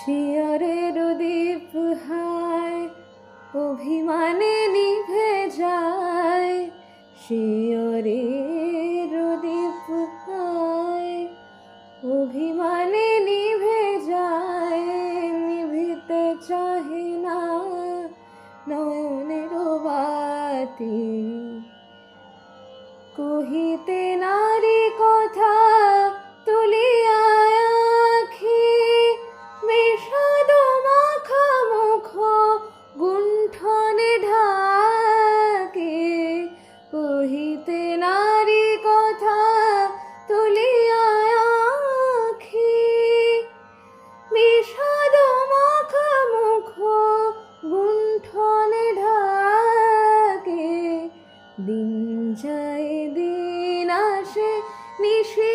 শিয়রের দীপ হায় অভিমানে নিভে যায়, শিয়রের দীপ হায় অভিমানে নিভে যায়, নিভিতে চাহে না নয়নের বাতি। কহিতে নারী কথা তুলিয়া আঁখি, বিষাদ মাখা মুখ গুণ্ঠনে ঢাকে। কহিতে নারী কথা তুলিয়া আঁখি, বিষাদ মাখা মুখ গুণ্ঠনে ঢাকে। দিন যায় দিন আসে নিশি